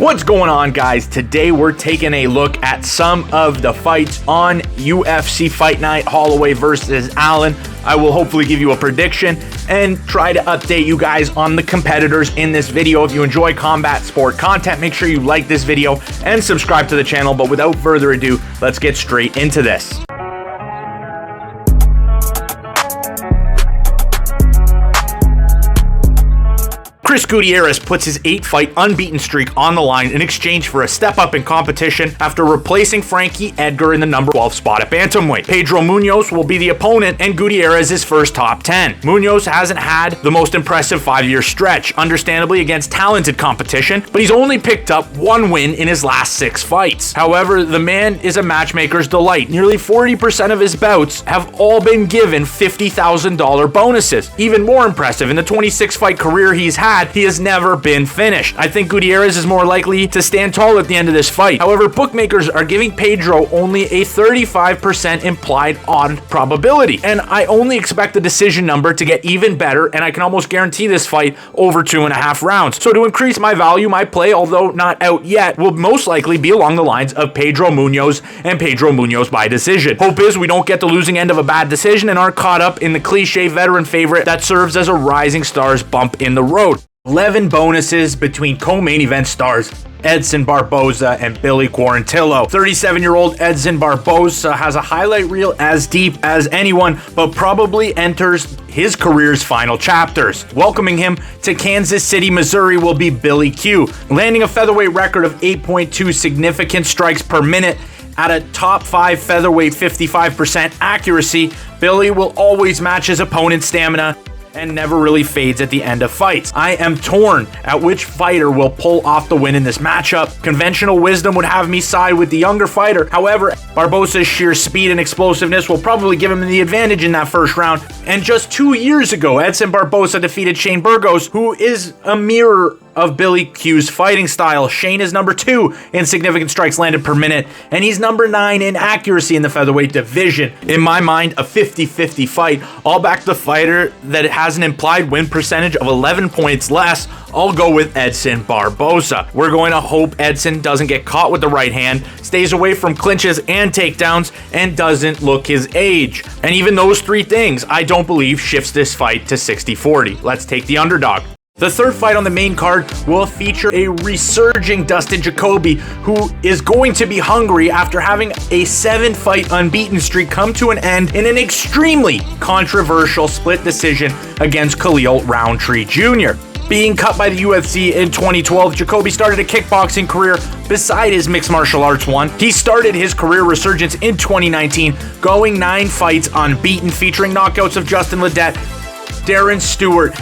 What's going on, guys? Today we're taking a look at some of the fights on UFC Fight Night, Holloway versus Allen. I will hopefully give you a prediction and try to update you guys on the competitors in this video. If you enjoy combat sport content, make sure you like this video and subscribe to the channel. But without further ado, let's get straight into this. Chris Guitierrez puts his 8-fight unbeaten streak on the line in exchange for a step up in competition after replacing Frankie Edgar in the number 12 spot at bantamweight. Pedro Munhoz will be the opponent and Guitierrez's first top 10. Munhoz hasn't had the most impressive 5-year stretch, understandably against talented competition, but he's only picked up 1 win in his last 6 fights. However, the man is a matchmaker's delight. Nearly 40% of his bouts have all been given $50,000 bonuses. Even more impressive, in the 26-fight career he's had, he has never been finished. I think Guitierrez is more likely to stand tall at the end of this fight. However, bookmakers are giving Pedro only a 35% implied odd probability, and I only expect the decision number to get even better, and I can almost guarantee this fight over 2.5 rounds. So to increase my value, my play, although not out yet, will most likely be along the lines of Pedro Munhoz and Pedro Munhoz by decision. Hope is we don't get the losing end of a bad decision and aren't caught up in the cliche veteran favorite that serves as a rising star's bump in the road. 11 bonuses between co-main event stars Edson Barboza and Billy Quatantillo. 37-year-old Edson Barboza has a highlight reel as deep as anyone, but probably enters his career's final chapters. Welcoming him to Kansas City, Missouri will be Billy Q, landing a featherweight record of 8.2 significant strikes per minute. At a top 5 featherweight 55% accuracy, Billy will always match his opponent's stamina and never really fades at the end of fights. I am torn at which fighter will pull off the win in this matchup. Conventional wisdom would have me side with the younger fighter. However, Barboza's sheer speed and explosiveness will probably give him the advantage in that first round. And just 2 years ago, Edson Barboza defeated Shane Burgos, who is a mirror of Billy Q's fighting style. Shane is number 2 in significant strikes landed per minute, and he's number 9 in accuracy in the featherweight division. In my mind, a 50-50 fight. I'll back the fighter that has an implied win percentage of 11 points less. I'll go with Edson Barboza. We're going to hope Edson doesn't get caught with the right hand, stays away from clinches and takedowns, and doesn't look his age. And even those 3 things, I don't believe shifts this fight to 60-40. Let's take the underdog. The third fight on the main card will feature a resurging Dustin Jacoby, who is going to be hungry after having a 7-fight unbeaten streak come to an end in an extremely controversial split decision against Khalil Roundtree Jr. Being cut by the UFC in 2012, Jacoby started a kickboxing career beside his mixed martial arts one. He started his career resurgence in 2019, going 9 fights unbeaten, featuring knockouts of Justin Ledet, Darren Stewart,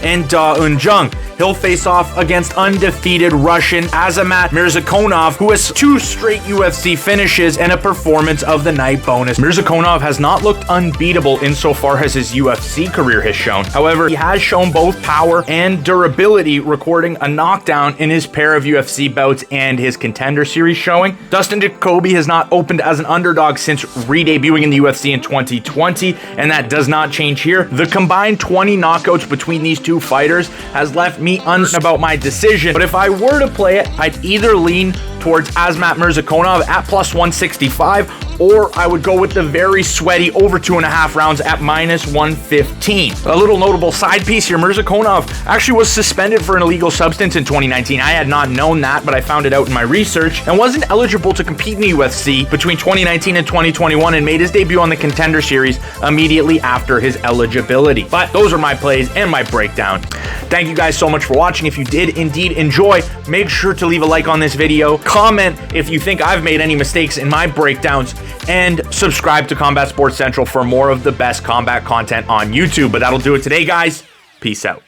and Da Eun-jung. He'll face off against undefeated Russian Azamat Murzakanov, who has 2 straight UFC finishes and a performance of the night bonus. Murzakanov has not looked unbeatable insofar as his UFC career has shown. However, he has shown both power and durability, recording a knockdown in his pair of UFC bouts and his Contender Series showing. Dustin Jacoby has not opened as an underdog since re-debuting in the UFC in 2020, and that does not change here. The combined 20 knockouts between these 2 fighters has left me uncertain about my decision, but if I were to play it, I'd either lean towards Azamat Murzakanov at plus 165, or I would go with the very sweaty over 2.5 rounds at minus 115. A little notable side piece here, Murzakanov actually was suspended for an illegal substance in 2019. I had not known that, but I found it out in my research, and wasn't eligible to compete in the UFC between 2019 and 2021, and made his debut on the Contender Series immediately after his eligibility. But those are my plays and my breakdown. Thank you guys so much for watching. If you did indeed enjoy, make sure to leave a like on this video, comment if you think I've made any mistakes in my breakdowns, and subscribe to Combat Sports Central for more of the best combat content on YouTube. But that'll do it today, guys. Peace out.